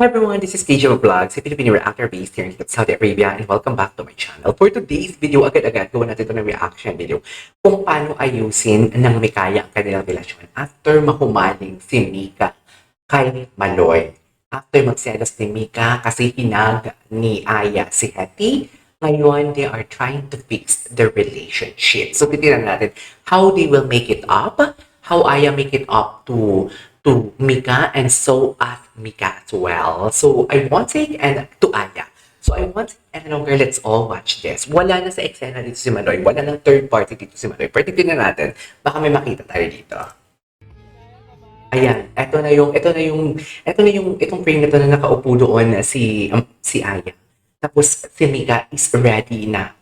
Hi everyone, this is KJ Vlogs, a Filipino reactor based here in Saudi Arabia, and welcome back to my channel. For today's video, agad-agad gawa natin ito ng reaction video kung paano ayusin ng Mikaya ang kanilang relasyon after mahumaling si Mika kay Maloy. After magselos ni Mika kasi hinag ni Aya si Hetty, ngayon they are trying to fix their relationship. So titignan natin how they will make it up, how Aya make it up to Mika and so as Mika as well. So I want it and to Aya. So I want and longer, let's all watch this. Wala na sa eksena dito si Maloy. Wala nang third party dito si Maloy. Partitin na natin. Baka may makita tayo dito. Ayan, itong frame na to na nakaupo doon si Aya. Tapos si Mika is ready na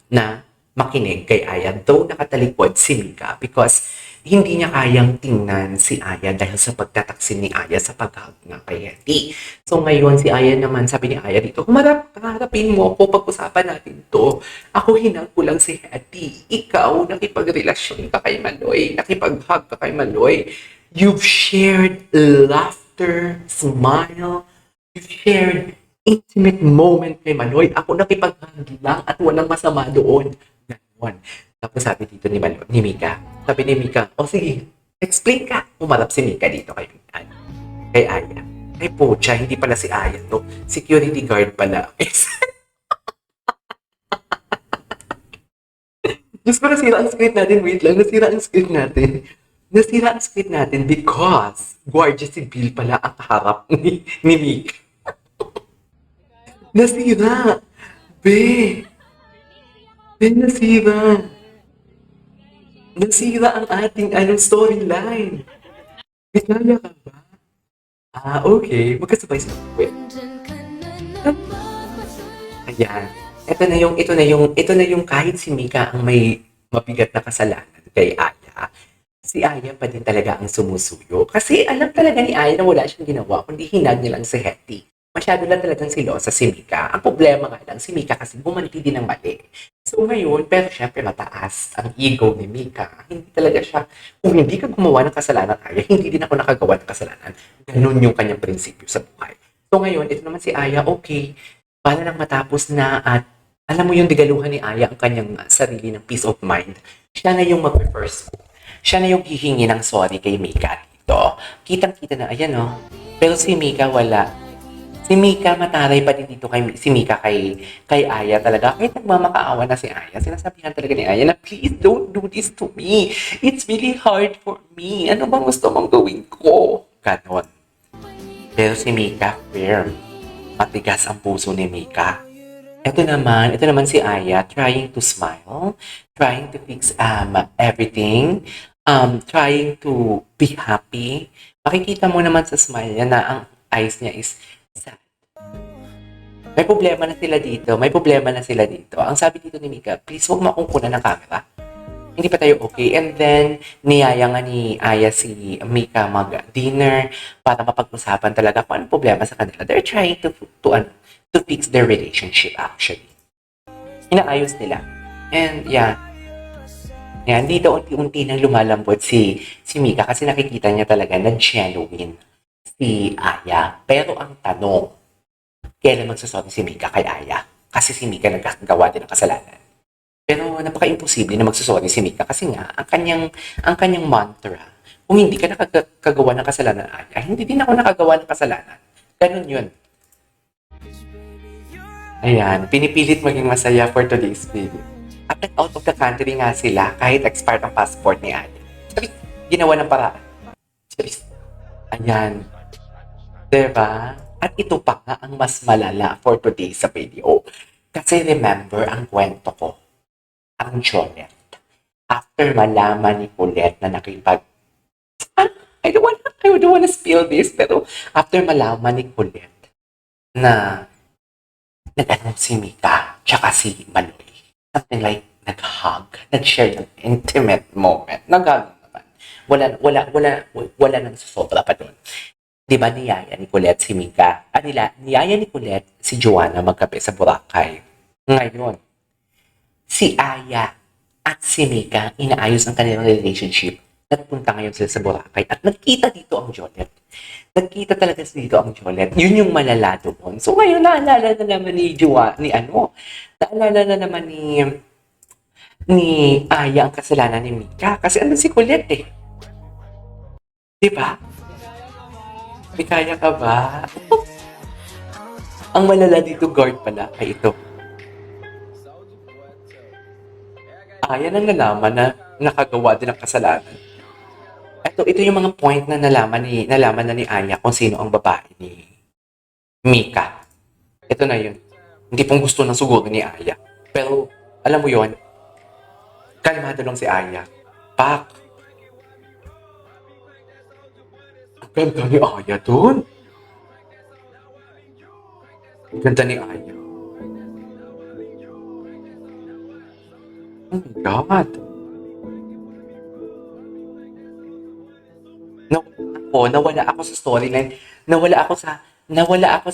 makinig kay Aya. Though nakatalikod si Mika because hindi niya kayang tingnan si Aya dahil sa pagtataksin ni Aya sa paghag ng kay Hetty. So ngayon si Aya naman, sabi ni Aya dito, harapin mo ako, pag-usapan natin to. Ako hinag ko lang si Hetty. Ikaw, nakipagrelasyon ka kay Maloy, nakipaghag ka kay Maloy. You've shared laughter, smile, you've shared intimate moment kay Maloy. Ako nakipaghag lang at walang masama doon. Ganon. Tapos sabi dito ni Mika, sabi ni Mika, sige, explain ka. Umarap si Mika dito kay Aya. Ay po, hindi pala si Aya, no? Security guard pala. Diyos ko, nasira ang script natin. Wait lang, nasira ang script natin. Nasira ang script natin because Guardia Civil pala ang harap ni Mika. Nasira. Nasira. Nasira ang ating storyline. Kaya ka ba? Okay. Magkasabay sa Ayan. Ito na yung kahit si Mika ang may mabigat na kasalanan kay Aya, si Aya pa din talaga ang sumusuyo. Kasi alam talaga ni Aya na wala siyang ginawa, kundi hinag niya lang si Hetty. Masyado lang talagang silosa si Mika. Ang problema nga lang, si Mika kasi bumanti din ng mali. So ngayon, pero syempre mataas ang ego ni Mika. Hindi talaga siya, kung hindi ka gumawa ng kasalanan, Aya, hindi din ako nakagawa ng kasalanan. Ganun yung kanyang prinsipyo sa buhay. So ngayon, ito naman si Aya, okay, para lang matapos na at alam mo yung digaluhan ni Aya ang kanyang sarili ng peace of mind. Siya na yung mag-first. Siya na yung hihingi ng sorry kay Mika dito. Kitang-kita na, ayan o. Pero si Mika wala. Si Mika mataray pa din dito si Mika kay Aya talaga. Kahit nagmamakaawa na si Aya, sinasabihan talaga ni Aya na please don't do this to me. It's really hard for me. Ano bang gusto mong gawin ko? Ganon. Pero si Mika, firm. Matigas ang puso ni Mika. Ito naman si Aya trying to smile, trying to fix everything, trying to be happy. Makikita mo naman sa smile niya na ang eyes niya is sad. May problema na sila dito. Ang sabi dito ni Mika, please huwag mo akong kunan ng camera. Hindi pa tayo okay. And then, niyaya nga ni Aya si Mika mag-dinner para mapag-usapan talaga kung anong problema sa kanila. They're trying to fix their relationship actually. Inaayos nila. And yan, dito unti-unti nang lumalambot si Mika kasi nakikita niya talaga na genuine si Aya. Pero ang tanong, kailan magsasorry si Mika kay Aya? Kasi si Mika nagkagawa din ng kasalanan. Pero napaka-imposible na magsasorry si Mika kasi nga, ang kanyang mantra, kung hindi ka nakagawa ng kasalanan, Aya, hindi din ako nakagawa ng kasalanan. Ganun yun. Ayan, pinipilit maging masaya for today's video. At out of the country nga sila, kahit expired ang passport ni Aya. Ginawa ng paraan. Ayan. Diba? At ito pa nga ang mas malala for today's video. Kasi remember ang kwento ko. Ang Jonette. After malaman ni Colette na I don't wanna spill this, pero after malaman ni Colette na nag-anong si Mika tsaka si Maloy. Something like nag-hug, nag-share ng intimate moment. Nag-hug naman. Wala nang sobra pa doon. Diba niyaya ni Colette si Mika? Niyaya ni Colette si Joanna magkape sa Boracay. Ngayon, si Aya at si Mika inaayos ang kanilang relationship nagpunta ngayon sila sa Boracay at nagkita dito ang Jolet. Nagkita talaga dito ang Jolet. Yun yung malala doon. So ngayon, naalala na naman naalala na naman ni Aya ang kasalanan ni Mika. Kasi ano si Colette eh. Di ba? May kaya ka ba? Ang malala dito, guard pala, ay ito. Aya nang nalaman na nakagawa din ng kasalanan. Ito yung mga point na nalaman na ni Aya kung sino ang babae ni Mika. Ito na yun. Hindi pong gusto ng siguro ni Aya. Pero, alam mo yon, kalmado lang si Aya. Pak! Ang ganda ni Aya dun. Ang ganda ni Aya. Oh my God. Nawala ako sa storyline. Nawala ako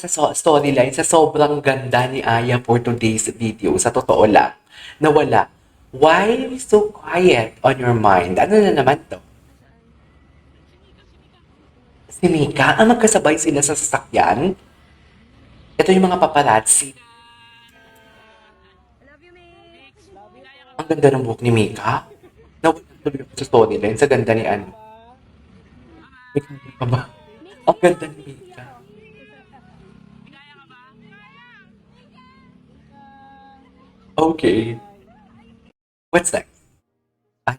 sa storyline sa sobrang ganda ni Aya for today's video. Sa totoo lang. Nawala. Why so quiet on your mind? Ano na naman to? Si Mika, magkasabay sila sa sasakyan. Ito yung mga paparazzi. Ang ganda ng buhok ni Mika. Nawala tuloy ako sa storyline. Sa ganda ni ano. May kanya ka ba? Ang ganda ni Mika. Okay. What's next? Ah,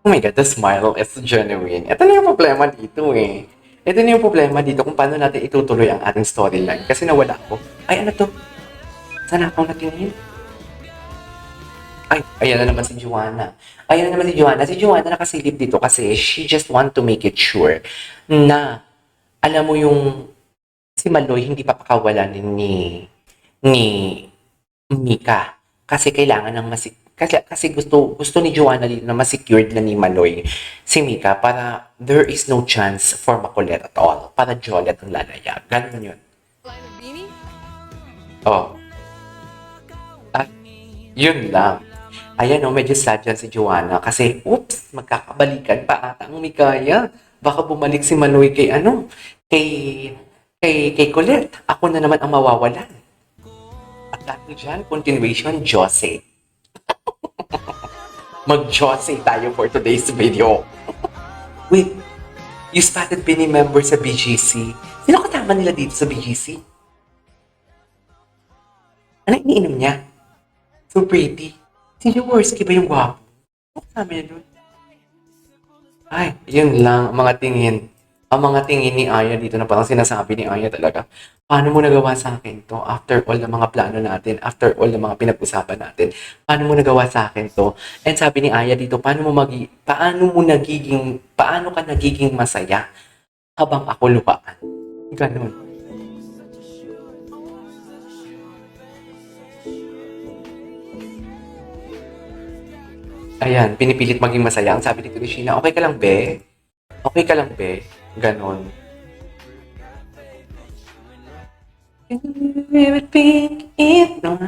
oh my God, the smile is genuine. Ito na yung problema dito eh. Ito na yung problema dito kung paano natin itutuloy ang ating storyline. Kasi nawala ako. Ay, ano to? Sana akong natingin? Ay, ayan na naman si Joanna. Ayan na naman si Joanna. Si Joanna nakasilip dito kasi she just want to make it sure na, alam mo yung si Maloy hindi papakawalan ni Mika. Kasi kailangan ng kasi gusto ni Joanna dito na ma-secured na ni Maloy si Mika para there is no chance for makulit at all. Para Jolet ang lalaya. Ganun yun. Oh. At yun lang. Ayan o, medyo sad yan si Joanna kasi, oops, magkakabalikan pa ata ang Mikaya. Baka bumalik si Manoy kay kay Colette. Ako na naman ang mawawalan. At dahil dyan, continuation, Jose. Mag-Jose tayo for today's video. Wait, you spotted Benny member sa BGC. Sino kasama nila dito sa BGC? Ano iniinom niya? So pretty. Si Jaworski ba yung gwapo? Ano kasama niya doon? Ay, yun lang, ang mga tingin. Ang mga tingin ni Aya dito na parang sinasabi ni Aya talaga, paano mo nagawa sa akin to? After all ng mga plano natin, after all ng mga pinag-usapan natin, paano mo nagawa sa akin to? And sabi ni Aya dito, paano ka nagiging masaya habang ako luhaan? Ganun. Ayan, pinipilit maging masaya. Ang sabi ni Krishina, okay ka lang, be? Okay ka lang, be? Ganon.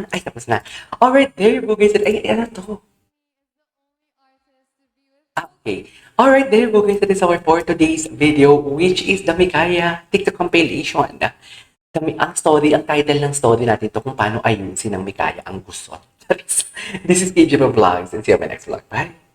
Ay, tapos na. Alright, there you go, guys. Ay, ano to? Okay. Alright, there you go, guys. That is our for today's video, which is the Mikaya TikTok compilation. Ang title ng story natin ito kung paano ayusin ng Mikaya ang gusot. This is KJ Vlogs and see you on my next vlog. Bye!